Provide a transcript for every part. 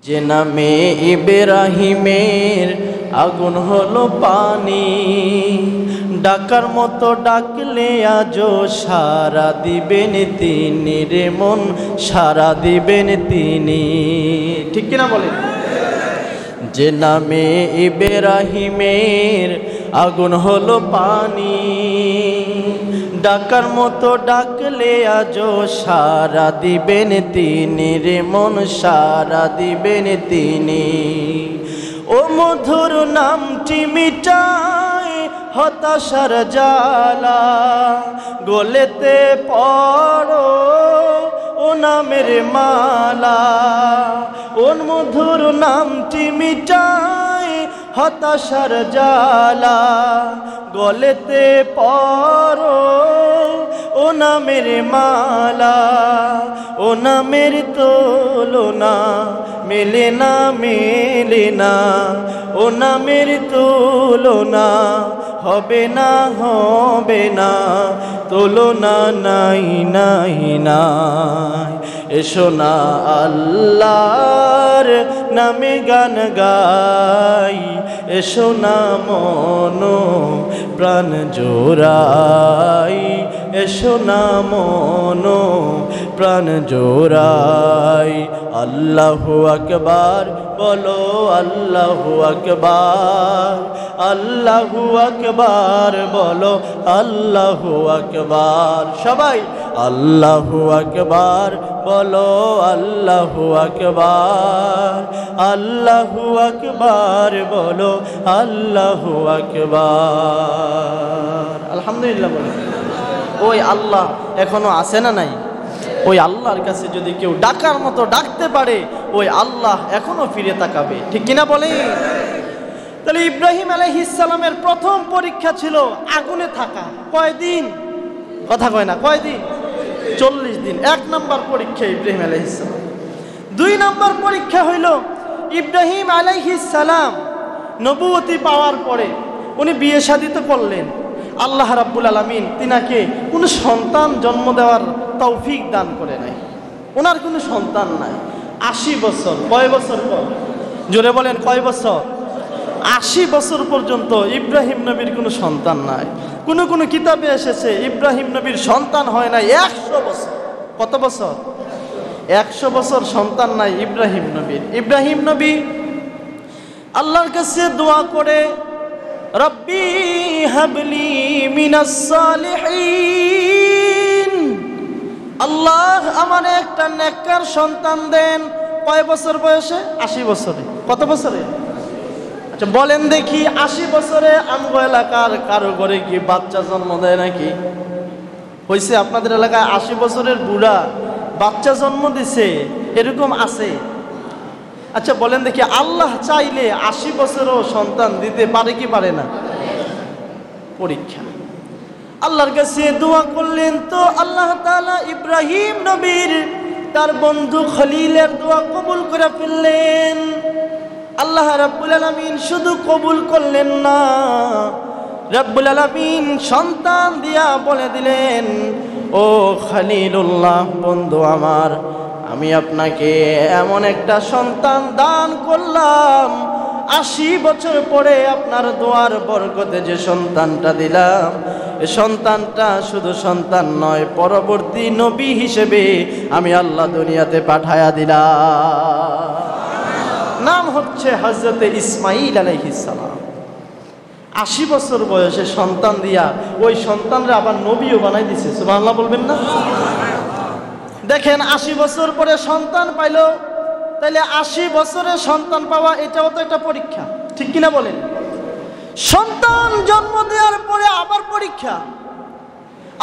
যে নামে ইব্রাহিমের আগুন হলো পানি, ডাকার মতো ডাকলে আজও সারা দিবেন তিনি রে মন, সারা দিবেন তিনি। ঠিক কিনা বলেন? যে নামে ইব্রাহিমের আগুন হলো পানি, ডাকার মতো ডাকলে আজও সারা দিবেন তিনি রে মন, সারা দিবেন তিনি। ও মধুর নামটি মিটায় হতাশার জ্বালা, গলেতে পড়ো ও নামের মালা। ও মধুর নামটি মিটায় হতাশার জ্বালা, গলেতে পড়ো ও নামের মালা। ও নামের তুলনা মেলে না, মেলে না। ও নামের তুলনা হবে না, হবে না। তুলনা নাই, নাই, নাই। এসো না আল্লাহর নামে গান গাই, এসো না মন প্রাণ জোড়াই, এসো না মন প্রাণ জোড়াই। আল্লাহু আকবার বলো, আল্লাহু আকবার, আল্লাহু আকবার বলো, আল্লাহু আকবার। সবাই আল্লাহু আকবার বলো, আল্লাহু আকবার, আল্লাহু আকবার বলো, আল্লাহু আকবার। আলহামদুলিল্লাহ বলো। ওই আল্লাহ এখনো আছে না নাই? ওই আল্লাহর কাছে যদি কেউ ডাকার মতো ডাকতে পারে, ওই আল্লাহ এখনো ফিরে তাকাবে। ঠিক কিনা বলে? তাহলে ইব্রাহিম আলাইহিস সালামের প্রথম পরীক্ষা ছিল আগুনে থাকা। কয়দিন? কথা কয় না, কয়দিন? 40 দিন। 1 নম্বর পরীক্ষা ইব্রাহিম আলাইহিস সালাম। 2 নম্বর পরীক্ষা হইল ইব্রাহিম আলাইহিস সালাম নবুয়তি পাওয়ার পরে উনি বিয়ে শাদী তো করলেন, আল্লাহ রাব্বুল আলামিন তিনাকে কোনো সন্তান জন্ম দেওয়ার তৌফিক দান করে নাই। ওনার কোনো সন্তান নাই। 80 বছর। কয় বছর পর? জোরে বলেন, কয় বছর? 80 বছর পর্যন্ত ইব্রাহিম নবীর কোনো সন্তান নাই। কোনো কিতাবে এসেছে ইব্রাহিম নবীর সন্তান হয় নাই 100 বছর। কত বছর? 100 বছর সন্তান নাই ইব্রাহিম নবীর। ইব্রাহিম নবী আল্লাহর কাছে দোয়া করে, রব্বি হাবলি মিনাস সালিহিন, আল্লাহ আমার একটা নেককার সন্তান দেন। কয় বছর বয়সে? 80 বছরে। কত বছরে? আচ্ছা বলেন দেখি, 80 বছরে আমগো এলাকার কারো ঘরে কি বাচ্চা জন্ম দেয় নাকি? হয়েছে? আপনাদের এলাকায় 80 বছরের বুড়া বাচ্চা জন্ম দিছে এরকম আছে? আচ্ছা বলেন দেখি, আল্লাহ চাইলে 80 বছরও সন্তান দিতে পারে কি পারে না? পরীক্ষা। আল্লাহর কাছে দোয়া করলেন তো আল্লাহ তাআলা ইব্রাহিম নবীর তার বন্ধু খলিলের দোয়া কবুল করে ফেললেন। আল্লাহ রাব্বুল আলামিন শুধু কবুল করলেন না, রাব্বুল আলামিন সন্তান দিয়া বলে দিলেন, ও খলিলুল্লাহ বন্ধু আমার, আমি আপনাকে এমন একটা সন্তান দান করলাম, 80 বছর পরে আপনার দোয়ার বরকতে যে সন্তানটা দিলাম, এই সন্তানটা শুধু সন্তান নয়, পরবর্তী নবী হিসেবে আমি আল্লাহ দুনিয়াতে পাঠায়া দিলাম। নাম হচ্ছে হযরতে ইসমাঈল আলাইহিস সালাম। 80 বছর বয়সে সন্তান দিয়া ওই সন্তানরা আবার নবীও বানাই দিছে। সুবহানাল্লাহ বলবেন না? দেখেন 80 বছর পরে সন্তান পাইল, তাইলে 80 বছরে সন্তান পাওয়া এটাও তো একটা পরীক্ষা। ঠিক কিনা বলেন? সন্তান জন্ম দেওয়ার পরে আবার পরীক্ষা।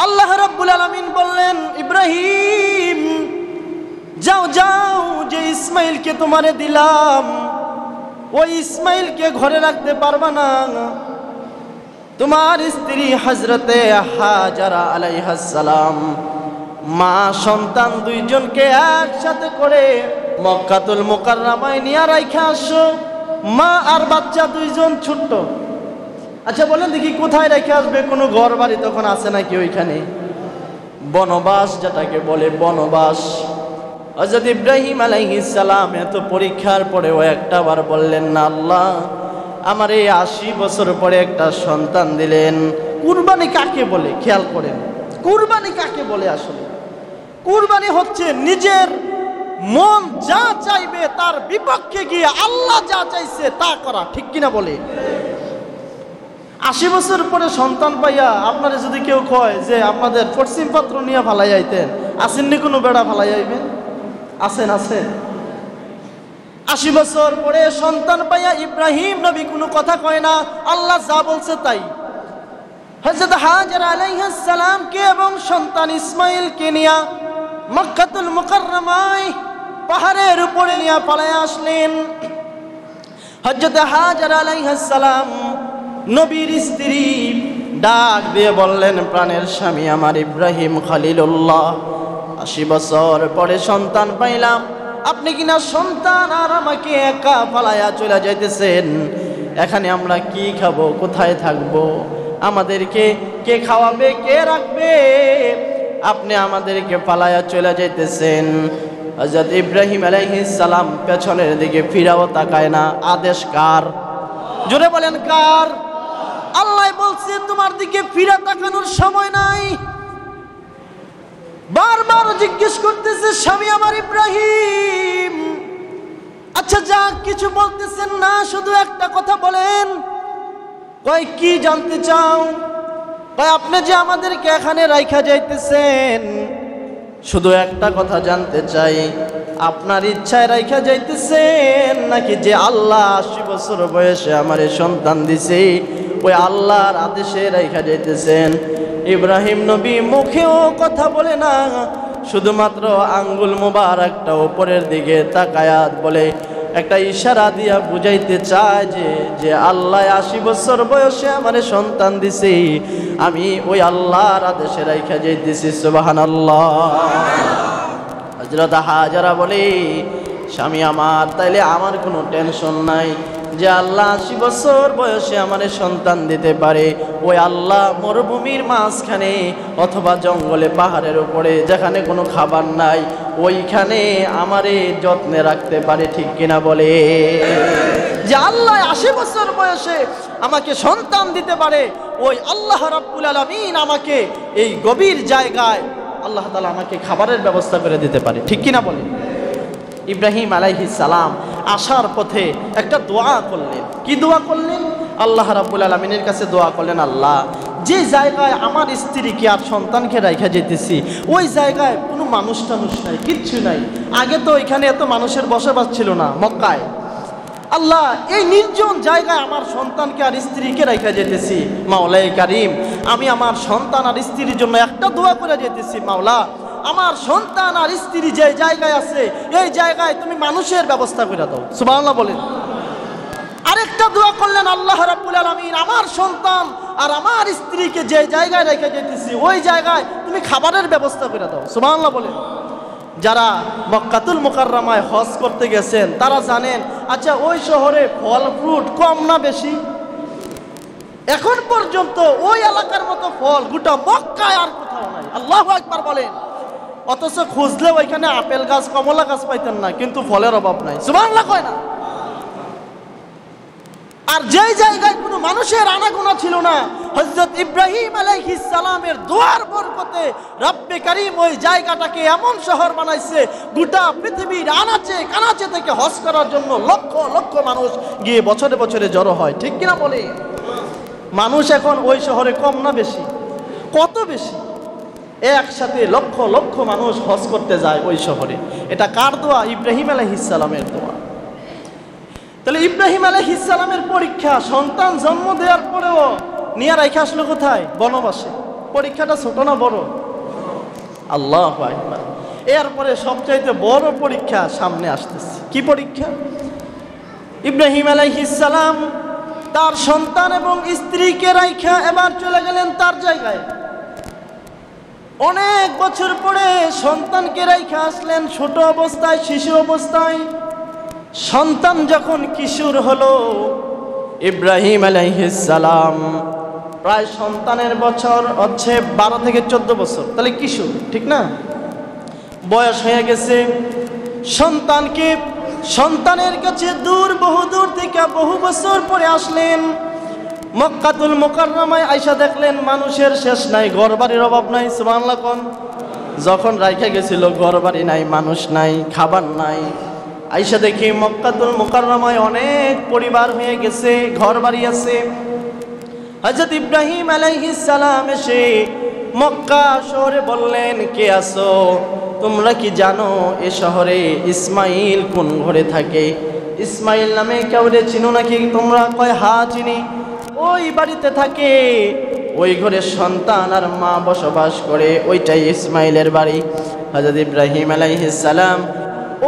আল্লাহ রাব্বুল আলামিন বললেন, ইব্রাহিম যাও যাও, যে ইসমাইলকে তোমারে দিলাম ওই ইসমাইলকে ঘরে রাখতে পারবা না। তোমার স্ত্রী হযরতে হাজারা আলাইহাস সালাম মা সন্তান দুইজনকে একসাথে করে মক্কাতুল মুকাররমায় নিয়ে রাইখা আসো। মা আর বাচ্চা দুইজন ছোট্ট। আচ্ছা বলেন দেখি কোথায় রেখে আসবে? কোনো ঘর বাড়ি তখন আছে নাকি ওইখানে? বনবাস যেটাকে বলে বনবাস, হযরত ইব্রাহিম আলাইহিস সালাম এত পরীক্ষার পরেও একটাবার বললেন না, আল্লাহ আমার এই 80 বছর পরে একটা সন্তান দিলেন। কুরবানি কাকে বলে খেয়াল করেন, কুরবানি কাকে বলে? আসলে কুরবানি হচ্ছে নিজের মন যা চাইবে তার বিপক্ষে গিয়ে আল্লাহ যা চাইছে তা করা, ঠিক কিনা বলে? 80 বছর পরে সন্তান পাইয়া আপনারা যদি কেউ কয় যে আপনাদের পশ্চিম পাত্র নিয়ে ফালাই আইতেন, আসেননি কোনো বেড়া ফালাই আইবেন? আছেন? আছেন। 80 বছর পরে সন্তান পাইয়া ইব্রাহিম নবী কোনো কথা কয় না, আল্লাহ যা বলছে তাই। হযরত হাজেরা আলাইহিস সালামকে এবং সন্তান ইসমাইলকে নিয়ে মক্কাতুল মুকাররমায় পাহাড়ের উপরে নিয়ে পালায় আসলেন। হযরত হাজেরা আলাইহিস সালাম নবীর স্ত্রী ডাক দিয়ে বললেন, প্রাণের স্বামী আমার ইব্রাহিম খলিলুল্লাহ, 80 বছর পরে সন্তান পাইলাম, আপনি কিনা সন্তান আর আমাকে একা ফালায়া চলে যাইতেছেন। এখানে আমরা কি খাবো, কোথায় থাকবো, আমাদেরকে কে খাওয়াবে, কে রাখবে? আপনি আমাদেরকে ফালায়া চলে যাইতেছেন। হযরত ইব্রাহিম আলাইহিস সালাম পেছনের দিকে ফিরাও তাকায় না। আদেশ কার? জোরে বলেন কার? আল্লাহ বলছে তোমার দিকে ফিরে তাকানোর সময় নাই। বারবার জিজ্ঞেস করতেছে, স্বামী আমার ইব্রাহিম, আচ্ছা যা কিছু বলতেছেন না, শুধু একটা কথা বলেন। কয় কি জানতে চাও? কয় আপনি যে আমাদেরকে এখানে রাইখা যাইতেছেন, শুধু একটা কথা জানতে চাই, আপনার ইচ্ছায় রাইখা যাইতেছেন নাকি যে আল্লাহ 80 বছর বয়সে আমারে সন্তান দিছে ওই আল্লাহর আদেশে রাইখা যাইতেছেন? ইব্রাহিম নবী মুখেও কথা বলে না, শুধুমাত্র আঙ্গুল মুবারকটা উপরের দিকে তাকায়াত বলে একটা ইশারা দিয়া বুঝাইতে চায় যে আল্লাহ 80 বছর বয়সে আমারে সন্তান দিছে, আমি ওই আল্লাহর আদেশে রাইখা যাইতেছি। সুবহানাল্লাহ। হযরত হাজেরা বলে, স্বামী আমার, তাইলে আমার কোনো টেনশন নাই যে আল্লাহ 80 বছর বয়সে আমারে সন্তান দিতে পারে। ওই আল্লাহ মরুভূমির মাঝখানে অথবা জঙ্গলে পাহাড়ের উপরে যেখানে কোনো খাবার নাই ওইখানে আমারে যত্নে রাখতে পারে, ঠিক কিনা বলে? যে আল্লাহ 80 বছর বয়সে আমাকে সন্তান দিতে পারে, ওই আল্লাহ রাব্বুল আলামিন আমাকে এই গভীর জায়গায় আল্লাহ তাআলা আমাকে খাবারের ব্যবস্থা করে দিতে পারে, ঠিক কিনা বলে? ইব্রাহিম আলাইহিস সালাম আসার পথে একটা দোয়া করলেন। কি দোয়া করলেন? আল্লাহ রাব্বুল আলামিনের কাছে দোয়া করলেন, আল্লাহ যে জায়গায় আমার স্ত্রীকে আর সন্তানকে রাইখা যেতেছি ওই জায়গায় কোনো মানুষ টানুষ নাই, কিচ্ছু নাই। আগে তো এখানে এত মানুষের বসবাস ছিল না মক্কায়। আল্লাহ এই নির্জন জায়গায় আমার সন্তানকে আর স্ত্রীকে রাইখা যেতেছি, মাওলাই কারিম আমি আমার সন্তান আর স্ত্রীর জন্য একটা দোয়া করে যেতেছি, মাওলা আমার সন্তান আর স্ত্রী যে জায়গায় আছে এই জায়গায় তুমি মানুষের ব্যবস্থা করে দাও। সুবহানাল্লাহ বলেন। আরেকটা দোয়া করলেন, আল্লাহ রাব্বুল আলামিন আমার সন্তান আর আমার স্ত্রীকে যে জায়গায় রেখে যেতেছি ওই জায়গায় তুমি খাবারের ব্যবস্থা করে দাও। সুবহানাল্লাহ বলেন। যারা মক্কাতুল মুকাররমায় হজ করতে গেছেন তারা জানেন, আচ্ছা ওই শহরে ফল ফ্রুট কম না বেশি? এখন পর্যন্ত ওই এলাকার মতো ফল গোটা মক্কায় আর কোথাও নাই। আল্লাহু আকবার বলেন। অথচ খুঁজলে ওইখানে আপেল গাছ কমলা গাছ পাইতেন না, কিন্তু ফলের অভাব নাই। সুবহানাল্লাহ কয় না? আর যেই জায়গায় কোনো মানুষের আনাগোনা ছিল না, হযরত ইব্রাহিম আলাইহিস সালামের দোয়ার বরকতে রব্বে কারীম ওই জায়গাটাকে এমন শহর বানাইছে গোটা পৃথিবীর আনাচে কানাচে থেকে হজ করার জন্য লক্ষ লক্ষ মানুষ গিয়ে বছরে বছরে জড়ো হয়, ঠিক কিনা বলে? মানুষ এখন ওই শহরে কম না বেশি? কত বেশি! একসাথে লক্ষ লক্ষ মানুষ হজ করতে যায় ওই শহরে। এটা কার দোয়া? ইব্রাহিম আলাইহিস সালামের দোয়া। তাহলে ইব্রাহিম আলাইহিস সালামের পরীক্ষা, সন্তান জন্ম দেওয়ার পরেও নিয়ে রাইখা আসলো কোথায়? বনবাসে। পরীক্ষাটা ছোট না বড়? আল্লাহু আকবার। এরপরে সবচাইতে বড় পরীক্ষা সামনে আসতেছে। কি পরীক্ষা? ইব্রাহিম আলাইহিস সালাম তার সন্তান এবং স্ত্রীকে রাইখা এবার চলে গেলেন তার জায়গায়। অনেক বছর পরে সন্তানকে রাইখা আসলেন ছোট অবস্থায়, শিশু অবস্থায়। সন্তান যখন কিশোর হলো, ইব্রাহিম আলাইহিস সালাম প্রায় সন্তানের বছর হচ্ছে 12 থেকে 14 বছর, তাহলে কিশোর, ঠিক না? বয়স হয়ে গেছে, সন্তানকে সন্তানের কাছে বহু দূর থেকে বহু বছর পরে আসলেন। মক্কাতুল মুকাররমায় আয়েশা দেখলেন মানুষের শেষ নাই, ঘরবাড়ির অভাব নাই। সুবহানাল্লাহ কোন। যখন রাইখা গেছিল ঘরবাড়ি নাই, মানুষ নাই, খাবার নাই। আয়েশা দেখি মক্কাতুল মুকাররমায় অনেক পরিবার হয়ে গেছে, ঘরবাড়ি আছে। হযরত ইব্রাহিম আলাইহিস সালাম এসে মক্কা শহরে বললেন, কে আছো? তোমরা কি জানো এ শহরে ইসমাইল কোন ঘরে থাকে? ইসমাইল নামে কাউরে চিনো নাকি তোমরা? কয় হ্যাঁ চিনি। ওই বাড়িতে থাকে, ওই ঘরে সন্তান আর মা বসবাস করে, ওইটাই ইসমাইলের বাড়ি। হযরত ইব্রাহিম আলাইহিস সালাম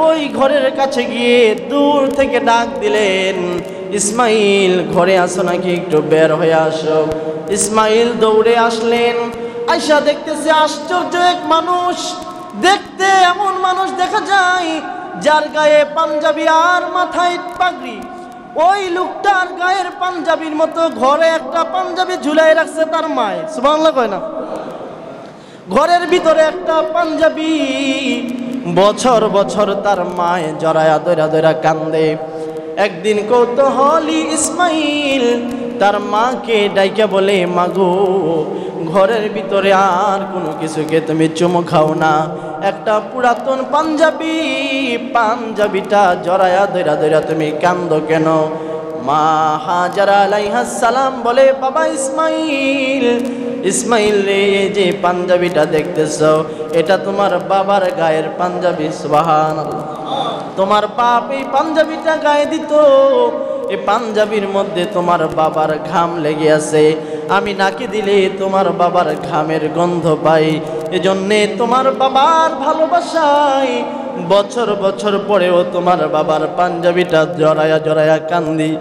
ওই ঘরের কাছে গিয়ে দূর থেকে ডাক দিলেন, ইসমাইল ঘরে আসো নাকি, একটু বের হয়ে আসো। ইসমাইল দৌড়ে আসলেন। আয়েশা দেখতেছে আশ্চর্য এক মানুষ। দেখতে এমন মানুষ দেখা যায় যার গায়ে পাঞ্জাবি আর মাথায় পাগড়ি। ওই লোকটার গায়ের পাঞ্জাবির মতো ঘরে একটা পাঞ্জাবি ঝুলাই রাখছে তার মায়। সুবহানাল্লাহ কয় না? ঘরের ভিতরে একটা পাঞ্জাবি। বছর বছর তার মায় জড়ায়া দইরা দইরা কান্দে। একদিন কৌতূহলী ইসমাইল তার মাকে ডাইকা বলে, মাগো ঘরের ভিতরে আর কোনো কিছুকে তুমি চুমু খাও না, একটা পুরাতন পাঞ্জাবিটা জড়ায়া দইরা দইরা তুমি কান্দো কেন? মা হাজারা আলাইহাস সালাম বলে, বাবা ইসমাইল রে, যে পাঞ্জাবিটা দেখতেছো এটা তোমার বাবার গায়ের পাঞ্জাবি। সুবহানাল্লাহ। তোমার বাপ এই পাঞ্জাবিটা গায়ে দিত, এই পাঞ্জাবির মধ্যে তোমার বাবার ঘাম লেগে আছে। আমি নাকি দিলে তোমার বাবার ঘামের গন্ধ পাই, এজন্যে তোমার বাবার ভালোবাসায় বছর বছর পরেও তোমার বাবার পাঞ্জাবিটা জড়ায়া জড়ায়া কান্দি।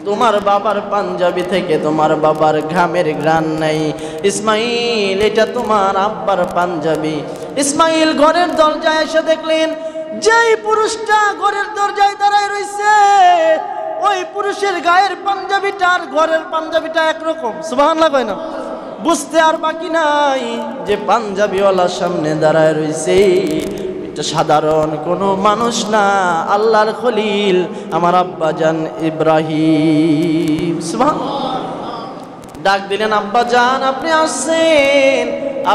তোমার বাবার পাঞ্জাবি থেকে তোমার বাবার ঘামের ঘ্রাণ নাই। ইসমাইল এটা তোমার আব্বার পাঞ্জাবি। ইসমাইল ঘরের দরজায় এসে দেখলেন যেই পুরুষটা ঘরের দরজায় দাঁড়ায় রইছে, ওই পুরুষের গায়ের পাঞ্জাবিটা আর ঘরের পাঞ্জাবিটা একরকম। সুবহানাল্লাহ কয় না? বুঝতে আর বাকি নাই যে পাঞ্জাবিওয়ালার সামনে দাঁড়ায় রইছে এটা সাধারণ কোনো মানুষ না, আল্লাহর খলিল আমার আব্বাজান ইব্রাহিম। সুবহানাল্লাহ। ডাক দিলেন, আব্বাজান আপনি আসছেন,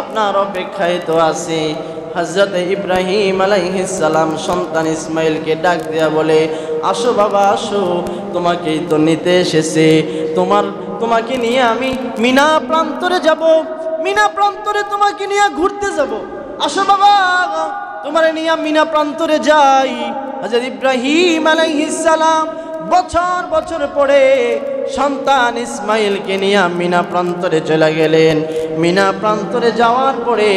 আপনার অপেক্ষায় তো আছি। হযরত ইব্রাহিম আলাইহিস সালাম সন্তান ইসমাইলকে ডাক দেয়া বলে, আসো বাবা আসো, তোমাকেই তো নিতে এসেছে। তোমাকে নিয়ে আমি মিনা প্রান্তরে যাব, মিনা প্রান্তরে তোমাকে নিয়ে ঘুরতে যাব। আসো বাবা, তোমারে নিয়ে মিনা প্রান্তরে যাই। হযরত ইব্রাহিম আলাইহিস সালাম বছর বছর পরে সন্তান ইসমাইলকে নিয়ে মিনা প্রান্তরে চলে গেলেন। মিনা প্রান্তরে যাওয়ার পরে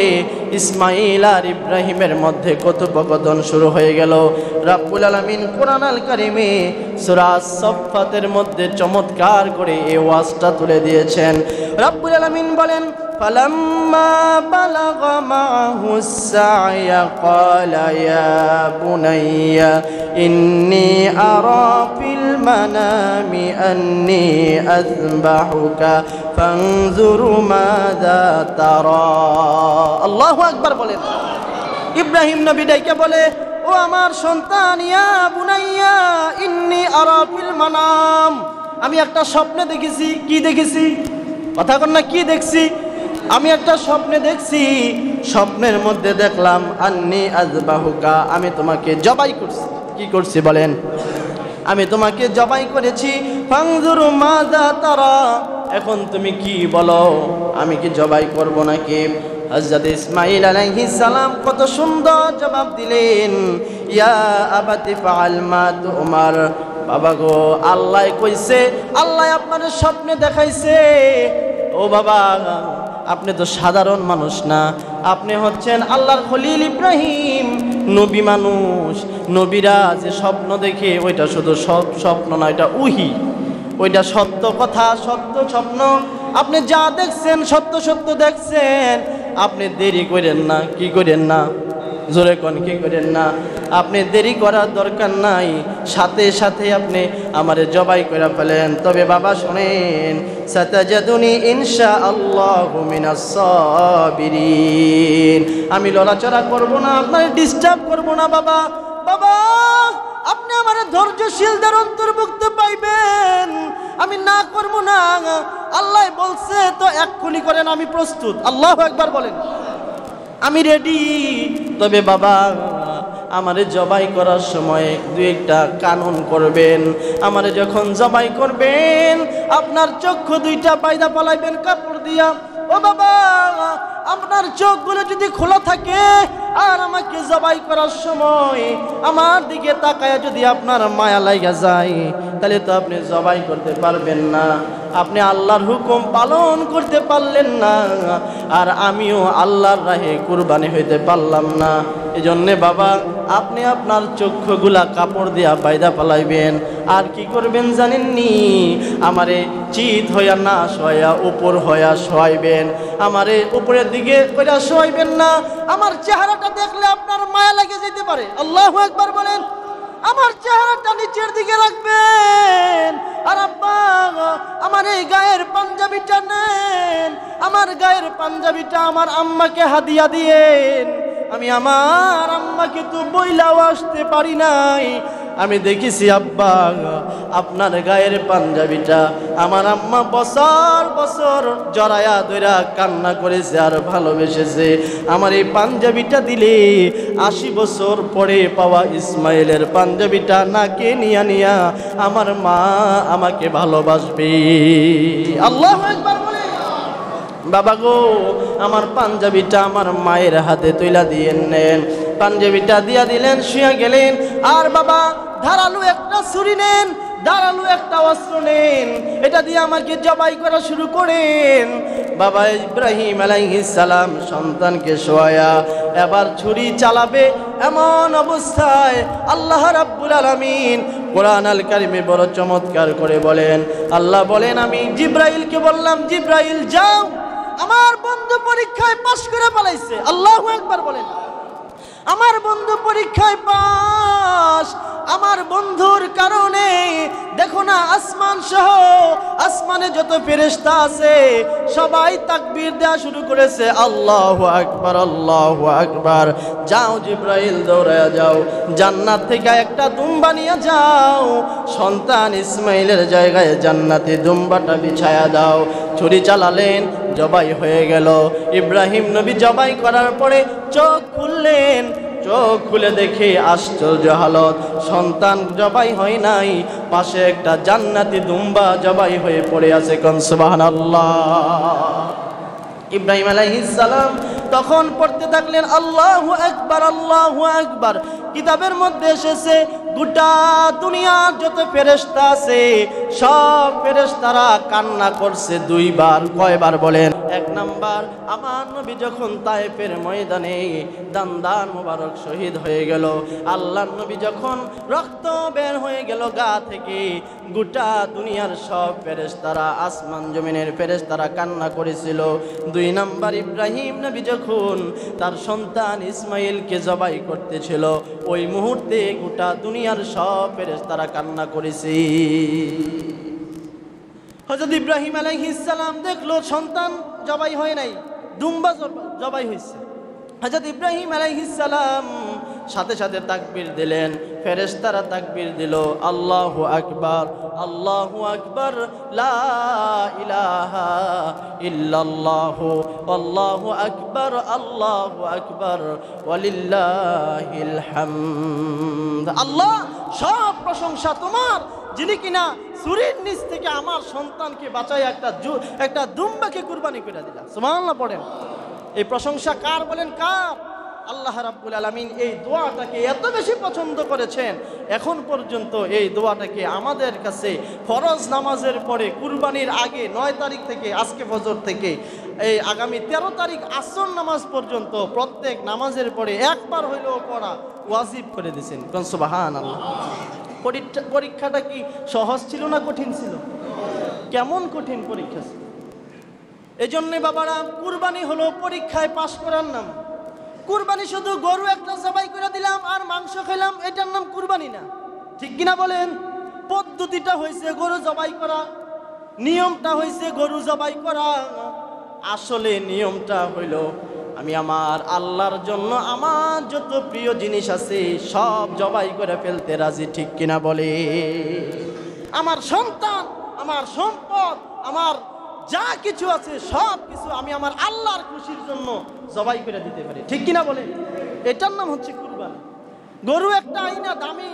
ইসমাইল আর ইব্রাহিমের মধ্যে কথোপকথন শুরু হয়ে গেল। রাব্বুল আলামিন কোরআন আল কারিমে সূরা আস-সাফফাতের মধ্যে চমৎকার করে এই ওয়াজটা তুলে দিয়েছেন। রাব্বুল আলামিন বলেন, ফালাম্মা বালাগা মাহুস সা'য়া ক্বালা ইয়া বুনাইয়া ইন্নী আরা ফিল মানামি আন্নী আযবাহুকা ফানজুর মাযা তারা। আল্লাহু আকবার বলেন। ইব্রাহিম নবী ডাইকে বলে, ও আমার সন্তান, ইয়া বুনাইয়া ইন্নী আরা ফিল মানাম, আমি একটা স্বপ্নে দেখেছি। কি দেখেছি? কথা কন না, কি দেখছি? আমি একটা স্বপ্নে দেখছি। স্বপ্নের মধ্যে দেখলাম আন্নী আযবাহুকা, আমি তোমাকে জবাই করছি। কি করছি বলেন? আমি তোমাকে জবাই করেছি। ফানজুর মাযা তারা, এখন তুমি কি বলো, আমি কি জবাই করব নাকি? হযরত ইসমাইল আলাইহিস সালাম কত সুন্দর জবাব দিলেন, ইয়া আবাতি ফাআল মা তুমার। বাবা গো, আল্লাহ কইছে, আল্লাহ আপনার স্বপ্নে দেখাইছে। ও বাবা, আপনি তো সাধারণ মানুষ না, আপনি হচ্ছেন আল্লাহর খলিল ইব্রাহিম, নবী মানুষ। নবীরা যে স্বপ্ন দেখে ওইটা শুধু সব স্বপ্ন না, এটা উহি, ওইটা সত্য কথা, সত্য স্বপ্ন। আপনি যা দেখছেন সত্য সত্য দেখছেন, আপনি দেরি করেন না। কি করেন না? জোরে কোন কি করেন না? আপনি দেরি করার দরকার নাই, সাথে সাথে আপনি আমারে জবাই করে ফেলেন। তবে বাবা শুনেন, সাতাজাদুনি ইনশাআল্লাহু মিনাস সাবিরিন। আমি লড়াচড়া করব না, আপনার ডিস্টার্ব করব না বাবা। বাবা আপনি আমার ধৈর্যশীলদের অন্তর্ভুক্ত পাইবেন, আমি না করব না। আল্লাহ বলছে তো এক্ষুনি করেন, আমি প্রস্তুত। আল্লাহু আকবার বলেন, আমি রেডি। তবে বাবা আমারে জবাই করার সময় দুই একটা কানুন করবেন। আমারে যখন জবাই করবেন আপনার চক্ষু দুইটা বাইদা পালাইবেন কাপড় দিয়া। ও বাবা আপনার চোখগুলো যদি খোলা থাকে আর আমাকে জবাই করার সময় আমার দিকে তাকায়া যদি আপনার মায়া লাগা যায়, তাহলে তো আপনি জবাই করতে পারবেন না, আপনি আল্লাহর হুকুম পালন করতে পারলেন না, আর আমিও আল্লাহর রাহে কুরবানি হইতে পারলাম না। এজন্যে বাবা আপনি আপনার চক্ষুগুলা কাপড় দিয়া বাইদা পালাইবেন। আর কি করবেন জানেননি? আমারে চিত হইয়া না শোয়া উপর হইয়া শোয়াইবেন। আমারে উপরের দিকে কইরা শোয়াইবেন না, আমার চেহারাটা দেখলে আপনার মায়া লেগে যেতে পারে। আল্লাহু আকবার বলেন। আমার চেহারাটা নিচের দিকে রাখবেন। আর আব্বা আমার এই গায়ের পাঞ্জাবিটা নেন, আমার গায়ের পাঞ্জাবিটা আমার আম্মাকে হাদিয়া দিয়েন। আমি আমার আম্মাকে তো বইলাও আসতে পারি নাই। আমি দেখেছি আব্বা আপনার গায়ের পাঞ্জাবিটা আমার আম্মা বছর বছর জড়ায়া ধইরা কান্না করেছে আর ভালোবেসেছে। আমার এই পাঞ্জাবিটা দিলে 80 বছর পরে পাওয়া ইসমাইলের পাঞ্জাবিটা নাকে নিয়া নিয়া আমার মা আমাকে ভালোবাসবে। আল্লাহু আকবার বলে। বাবা গো আমার পাঞ্জাবিটা আমার মায়ের হাতে তুইলা দিয়ে নেন। পাঞ্জাবিটা দিয়া দিলেন, শুয়ে গেলেন। আর বাবা ধারালো একটা ছুরি নেন, ধারালো একটা অস্ত্র নেন, এটা দিয়ে আমাকে জবাই করা শুরু করেন। বাবা ইব্রাহিম আলাইহিস সালাম সন্তানকে শোয়া এবার ছুরি চালাবে। এমন অবস্থায় আল্লাহ রাব্বুল আলামিন কোরআন আল কারিমে বড় চমৎকার করে বলেন। আল্লাহ বলেন, আমি জিব্রাইলকে বললাম, জিব্রাইল যাও, আমার বন্ধু পরীক্ষায় পাশ করে পালাইছে। আল্লাহু আকবার বলেন। আমার বন্ধু পরীক্ষায় পাস, আমার বন্ধুর কারণে দেখো না আসমান সহ আসমানে যত ফেরেশতা আছে সবাই তাকবীর দেওয়া শুরু করেছে, আল্লাহু আকবার আল্লাহু আকবার। যাও জিব্রাইল দৌড়ায়া যাও, জান্নাত থেকে একটা দুম্বা নিয়ে যাও, সন্তান ইসমাইলের জায়গায় জান্নাতি দুম্বাটা বিছায়া দাও। ছুরি চালালেন, জবাই হয়ে গেল। ইব্রাহিম নবী জবাই করার পরে চোখ খুললেন, চোখ খুলে দেখে আশ্চর্য হালত, সন্তান জবাই হয় নাই, পাশে একটা জান্নাতি দুম্বা জবাই হয়ে পড়ে আছে। কোন সুবহানাল্লাহ। ইব্রাহিম আলাইহিস সালাম তখন পড়তে থাকলেন আল্লাহু আকবার আল্লাহু আকবার। কিতাবের মধ্যে এসেছে গোটা দুনিয়ার যত ফেরেশতা আছে সব ফেরেশতারা কান্না করছে দুইবার। কয়বার বলেন? এক নাম্বার, আমার নবী যখন তায়েফের ময়দানে দান্দান মোবারক শহীদ হয়ে গেল, আল্লাহর নবী যখন রক্ত বের হয়ে গেল গা থেকে, গোটা দুনিয়ার সব ফেরেশতারা আসমান জমিনের ফেরেশতারা কান্না করেছিল। দুই নাম্বার, ইব্রাহিম নবী যখন তার সন্তান ইসমাইলকে জবাই করতেছিল, ওই মুহূর্তে গোটা দুনিয়ার সব ফেরেশতারা কান্না করেছে। হযরত ইব্রাহিম আলাইহিস সালাম দেখলো সন্তান জবাই হয় নাই, দুম্বা জবাই হয়েছে। হযরত ইব্রাহিম আলাইহিস সালাম সাথে সাথে তাকবীর দিলেন, ফেরেশতারা তাকবীর দিল, আল্লাহু আকবার আল্লাহু আকবার, লা ইলাহা ইল্লাল্লাহু আল্লাহু আকবার আল্লাহু আকবার ওয়ালিল্লাহিল হামদ। আল্লাহ সব প্রশংসা তোমার, যিনি কিনা ছুরির নিচ থেকে আমার সন্তানকে বাঁচাই একটা দুম্বাকে কুরবানি করে দিলা। সুবহানাল্লাহ পড়েন। এই প্রশংসা কার বলেন? কার? আল্লাহ রাব্বুল আলামিন এই দোয়াটাকে এত বেশি পছন্দ করেছেন, এখন পর্যন্ত এই দোয়াটাকে আমাদের কাছে ফরজ নামাজের পরে কুরবানির আগে 9 তারিখ থেকে, আজকে ফজর থেকে এই আগামী 13 তারিখ আসর নামাজ পর্যন্ত প্রত্যেক নামাজের পরে একবার হইলেও পড়া ওয়াজিব করে দিয়েছেন। সুবহানাল্লাহ। পরীক্ষাটা কি সহজ ছিল না কঠিন ছিল? কেমন কঠিন পরীক্ষা ছিল। এজন্য বাবারা কুরবানি হলো পরীক্ষায় পাশ করার নাম। কুরবানি শুধু গরু একটা জবাই করে দিলাম আর মাংস খেলাম, এটার নাম কুরবানি না। ঠিক কিনা বলেন? পদ্ধতিটা হয়েছে গরু জবাই করা, নিয়মটা হয়েছে গরু জবাই করা। আসলে নিয়মটা হইল আমি আমার আল্লাহর জন্য আমার যত প্রিয় জিনিস আছে সব জবাই করে ফেলতে রাজি। ঠিক কিনা বলে? আমার সন্তান, আমার সম্পদ, আমার যা কিছু আছে সব কিছু আমি আমার আল্লাহর খুশির জন্য জবাই করে দিতে পারি। ঠিক কিনা বলে? এটার নাম হচ্ছে কুরবানি। গরু একটা আইনা দামি,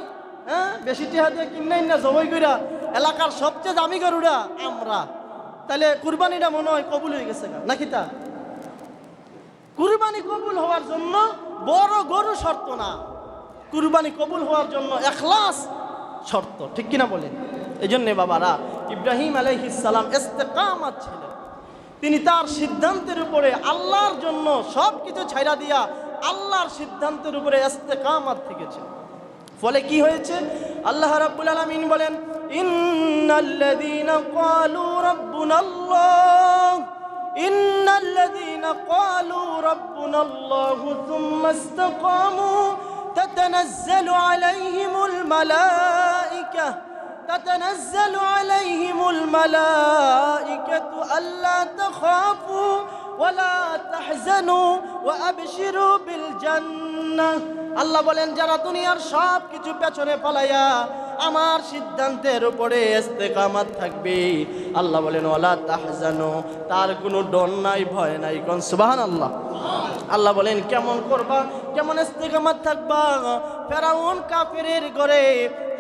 হ্যাঁ, বেশি টাকা দিয়ে কিনে না জবাই কইরা এলাকার সবচেয়ে দামি গরুটা আমরা, তাহলে কুরবানিটা মনে হয় কবুল হয়ে গেছে নাকি? তা কুরবানি কবুল হওয়ার জন্য বড় গরু শর্ত না, কুরবানি কবুল হওয়ার জন্য ইখলাস শর্ত। ঠিক কিনা বলেন? এই জন্যে বাবারা, ইব্রাহিম আলাইহিস সালাম ইস্তেকামাত ছিলেন। তিনি তার সিদ্ধান্তের উপরে আল্লাহর জন্য সব কিছু ছাইরা দিয়া আল্লাহর সিদ্ধান্তের উপরে ইস্তেকামাত থেকেছেন। ফলে কি হয়েছে? আল্লাহ রাব্বুল আলামিন বলেন, ইন্নাল্লাযীনা ক্বালু রাব্বুনাল্লাহ, ইন্নাল্লাযীনা ক্বালু রাব্বুনাল্লাহু থুম্মা ইসতাকামু তাতানাজ্জালু আলাইহিমুল মালায়েকা تتنزل عليهم الملائكة ألا تخافوا ولا تحزنوا وأبشروا بالجنة। আল্লাহ বলেন, যারা দুনিয়ার সব কিছু পেছনে ফেলাইয়া আমার সিদ্ধান্তের উপরে ইস্তেকামাত থাকবে, আল্লাহ বলেন ওয়ালা তাহজানু, তার কোনো ডর নাই, ভয় নাই। কোন সুবহানাল্লাহ। আল্লাহ বলেন কেমন করবা, কেমন ইস্তেকামাত থাকবা? ফেরাউন কাফিরের ঘরে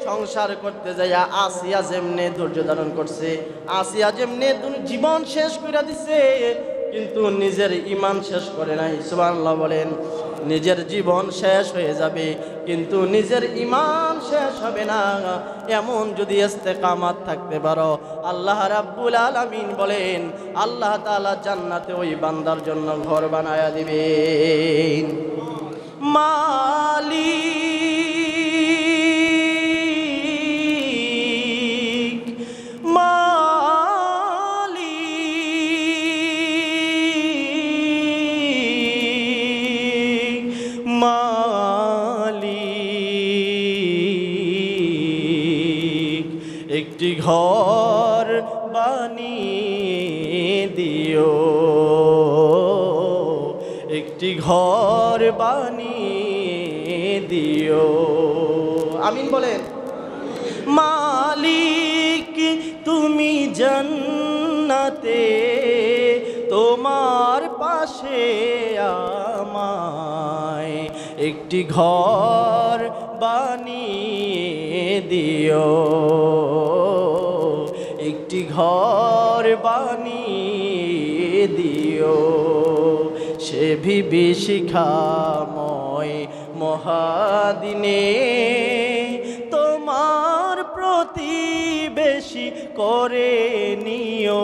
সংসার করতে যাইয়া আসিয়া যেমনে ধৈর্য ধারণ করছে, আসিয়া যেমনে জীবন শেষ করে দিছে, কিন্তু নিজের ঈমান শেষ করে নাই। সুবহানাল্লাহ বলেন। নিজের জীবন শেষ হয়ে যাবে কিন্তু নিজের ঈমান শেষ হবে না। এমন যদি ইস্তেকামাত থাকতে পারো, আল্লাহ রাব্বুল আলামিন বলেন আল্লাহ তাআলা জান্নাতে ওই বান্দার জন্য ঘর বানায়া দিবেন। মালিক মালিক একটি ঘর বানিয়ে দিও, একটি ঘর বানিয়ে দিও। আমিন বলেন। মালিক তুমি জান্নাতে তোমার পাশে আমায় একটি ঘর বানিয়ে দিও, একটি ঘর বানিয়ে দিও। সে বিভীষিকাময় মহাদিনে তোমার প্রতিবেশী করে নিও।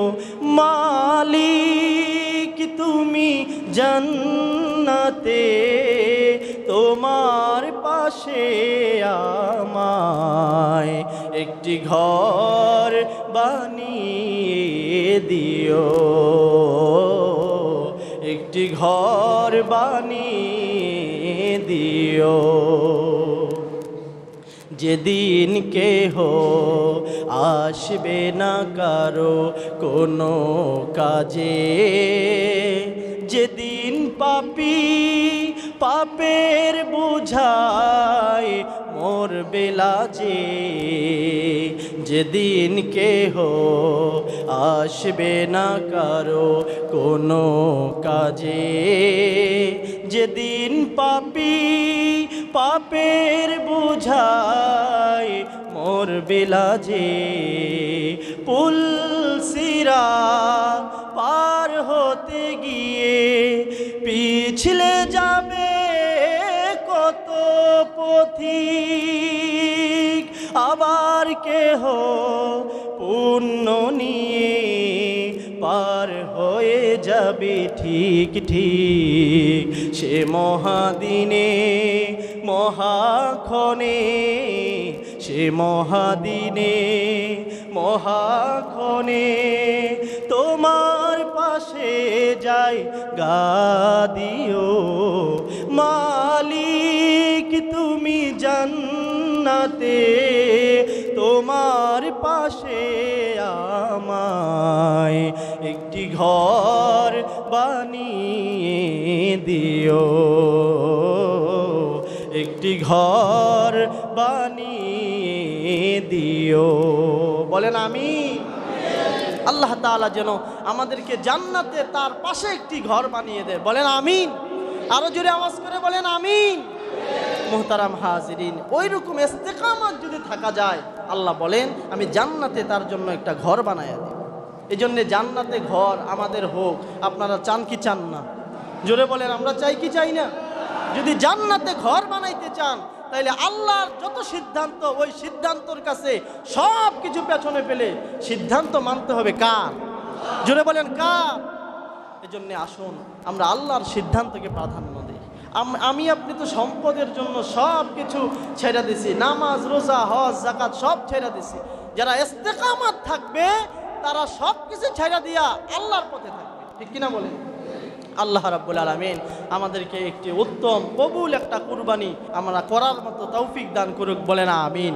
মালিক তুমি জান্নাতে তোমার পাশে আমায় একটি ঘর বানিয়ে দিও, একটি ঘর বানিয়ে দিও। যেদিন কেহ আসবে না কারো কোনো কাজে, যেদিন পাপী পাপের বুঝায় মরবে লাজে, যেদিন কেহ আসবে না কারো কোনো কাজে, যেদিন পাপী পাপের বুঝায় মরবে লাজে। পুলসিরা পার হতে গিয়ে পিছলে যাবে কত পথিক, আবার কেহ পুণ্য নিয়ে পার হয়ে যাবে ঠিক ঠিক। সে মহাদিনে মহাক্ষণে সে সে মহাদিনে মহাক্ষণে তোমার পাশে যাই গাদিও মালিক তুমি জান্নাতে তোমার পাশে আমায় একটি ঘর বানিয়ে দিও একটি ঘর বানিয়ে দিও বলেন আমিন। আল্লাহ তাআলা যেন আমাদেরকে জান্নাতে তার পাশে একটি ঘর বানিয়ে দেয় বলেন আমিন। আরো জোরে আওয়াজ করে বলেন আমিন। মুহতারাম হাজিরিন, ওই রকম ইস্তেকামত যদি থাকা যায় আল্লাহ বলেন আমি জান্নাতে তার জন্য একটা ঘর বানায়া দেব। এই জন্যে জান্নাতে ঘর আমাদের হোক। আপনারা চান কি চান না? জোরে বলেন আমরা চাই কি চাই না? যদি জান্নাতে ঘর বানাইতে চান তাইলে আল্লাহর যত সিদ্ধান্ত ওই সিদ্ধান্তর কাছে সব কিছু পেছনে ফেলে সিদ্ধান্ত মানতে হবে কার? জোরে বলেন কার? এজন্য আসুন আমরা আল্লাহর সিদ্ধান্তকে প্রাধান্য দিই। আমি আপনি তো সম্পদের জন্য সব কিছু ছেড়ে দিছি, নামাজ রোজা হজ যাকাত সব ছেড়ে দিছি। যারা ইস্তেকামত থাকবে তারা সব কিছু ছেড়ে দিয়া আল্লাহর পথে থাকবে, ঠিক কিনা বলেন? আল্লাহ রাব্বুল আলামিন আমাদেরকে একটি উত্তম কবুল একটা কুরবানি আমরা করার মতো তৌফিক দান করুক বলেন আমিন।